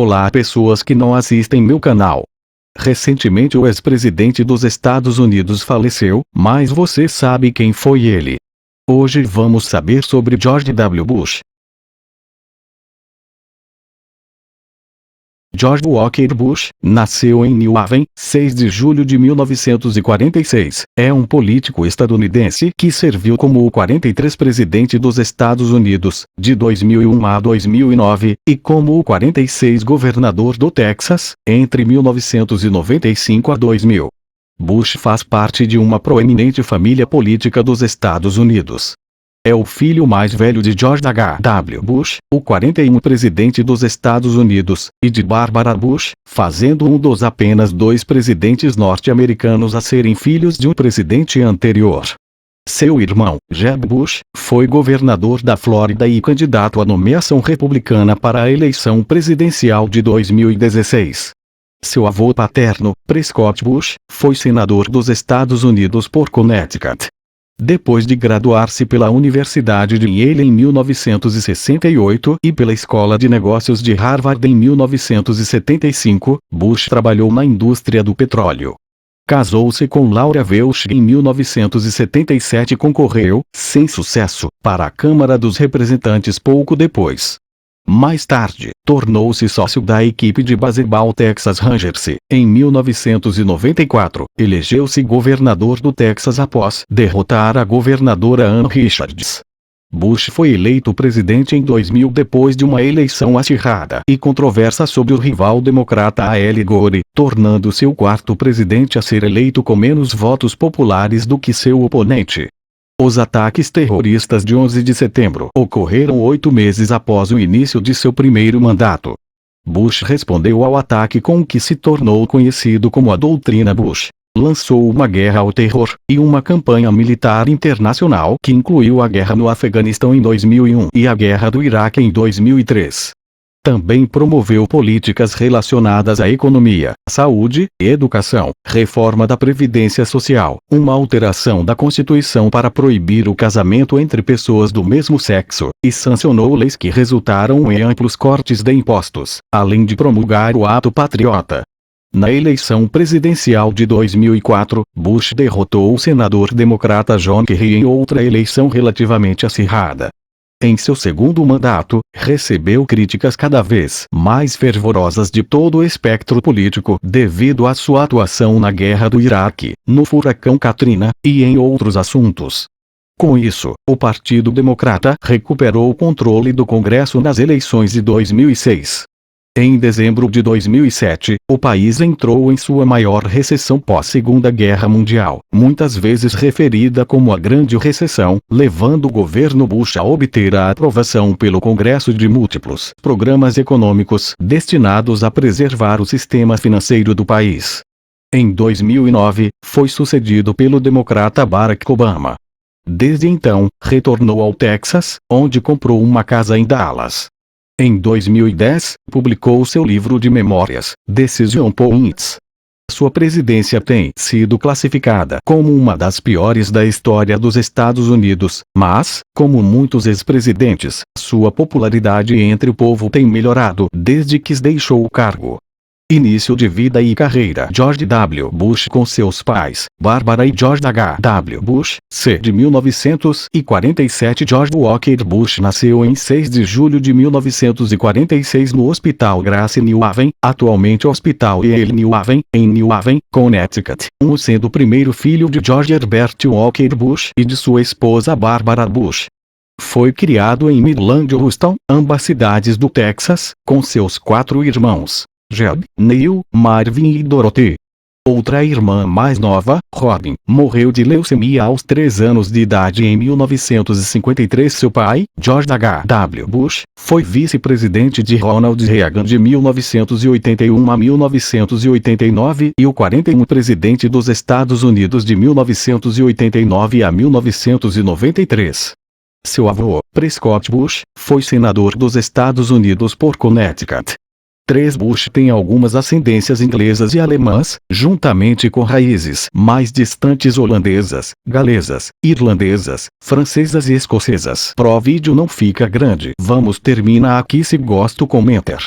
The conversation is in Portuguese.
Olá pessoas que não assistem meu canal. Recentemente o ex-presidente dos Estados Unidos faleceu, mas você sabe quem foi ele? Hoje vamos saber sobre George W. Bush. George Walker Bush, nasceu em New Haven, 6 de julho de 1946, é um político estadunidense que serviu como o 43º presidente dos Estados Unidos, de 2001 a 2009, e como o 46º governador do Texas, entre 1995 a 2000. Bush faz parte de uma proeminente família política dos Estados Unidos. É o filho mais velho de George W. Bush, o 41º presidente dos Estados Unidos, e de Barbara Bush, fazendo um dos apenas 2 presidentes norte-americanos a serem filhos de um presidente anterior. Seu irmão, Jeb Bush, foi governador da Flórida e candidato à nomeação republicana para a eleição presidencial de 2016. Seu avô paterno, Prescott Bush, foi senador dos Estados Unidos por Connecticut. Depois de graduar-se pela Universidade de Yale em 1968 e pela Escola de Negócios de Harvard em 1975, Bush trabalhou na indústria do petróleo. Casou-se com Laura Welch em 1977 e concorreu, sem sucesso, para a Câmara dos Representantes pouco depois. Mais tarde, tornou-se sócio da equipe de baseball Texas Rangers. Em 1994, elegeu-se governador do Texas após derrotar a governadora Ann Richards. Bush foi eleito presidente em 2000 depois de uma eleição acirrada e controversa sobre o rival democrata Al Gore, tornando-se o 4º presidente a ser eleito com menos votos populares do que seu oponente. Os ataques terroristas de 11 de setembro ocorreram 8 meses após o início de seu primeiro mandato. Bush respondeu ao ataque com o que se tornou conhecido como a Doutrina Bush. Lançou uma guerra ao terror e uma campanha militar internacional que incluiu a guerra no Afeganistão em 2001 e a guerra do Iraque em 2003. Também promoveu políticas relacionadas à economia, saúde, educação, reforma da Previdência Social, uma alteração da Constituição para proibir o casamento entre pessoas do mesmo sexo, e sancionou leis que resultaram em amplos cortes de impostos, além de promulgar o Ato Patriota. Na eleição presidencial de 2004, Bush derrotou o senador democrata John Kerry em outra eleição relativamente acirrada. Em seu segundo mandato, recebeu críticas cada vez mais fervorosas de todo o espectro político devido à sua atuação na Guerra do Iraque, no furacão Katrina, e em outros assuntos. Com isso, o Partido Democrata recuperou o controle do Congresso nas eleições de 2006. Em dezembro de 2007, o país entrou em sua maior recessão pós-Segunda Guerra Mundial, muitas vezes referida como a Grande Recessão, levando o governo Bush a obter a aprovação pelo Congresso de múltiplos programas econômicos destinados a preservar o sistema financeiro do país. Em 2009, foi sucedido pelo democrata Barack Obama. Desde então, retornou ao Texas, onde comprou uma casa em Dallas. Em 2010, publicou seu livro de memórias, Decision Points. Sua presidência tem sido classificada como uma das piores da história dos Estados Unidos, mas, como muitos ex-presidentes, sua popularidade entre o povo tem melhorado desde que deixou o cargo. Início de vida e carreira. George W. Bush com seus pais, Barbara e George W. Bush, c. de 1947. George Walker Bush nasceu em 6 de julho de 1946 no Hospital Grace New Haven, atualmente Hospital Yale New Haven, em New Haven, Connecticut, sendo o primeiro filho de George Herbert Walker Bush e de sua esposa Barbara Bush. Foi criado em Midland e Houston, ambas cidades do Texas, com seus 4 irmãos. Jeb, Neil, Marvin e Dorothy. Outra irmã mais nova, Robin, morreu de leucemia aos 3 anos de idade em 1953. Seu pai, George W. Bush, foi vice-presidente de Ronald Reagan de 1981 a 1989 e o 41º presidente dos Estados Unidos de 1989 a 1993. Seu avô, Prescott Bush, foi senador dos Estados Unidos por Connecticut. 3 Bush tem algumas ascendências inglesas e alemãs, juntamente com raízes mais distantes holandesas, galesas, irlandesas, francesas e escocesas. Pro vídeo não fica grande. Vamos terminar aqui. Se gosto, comenta.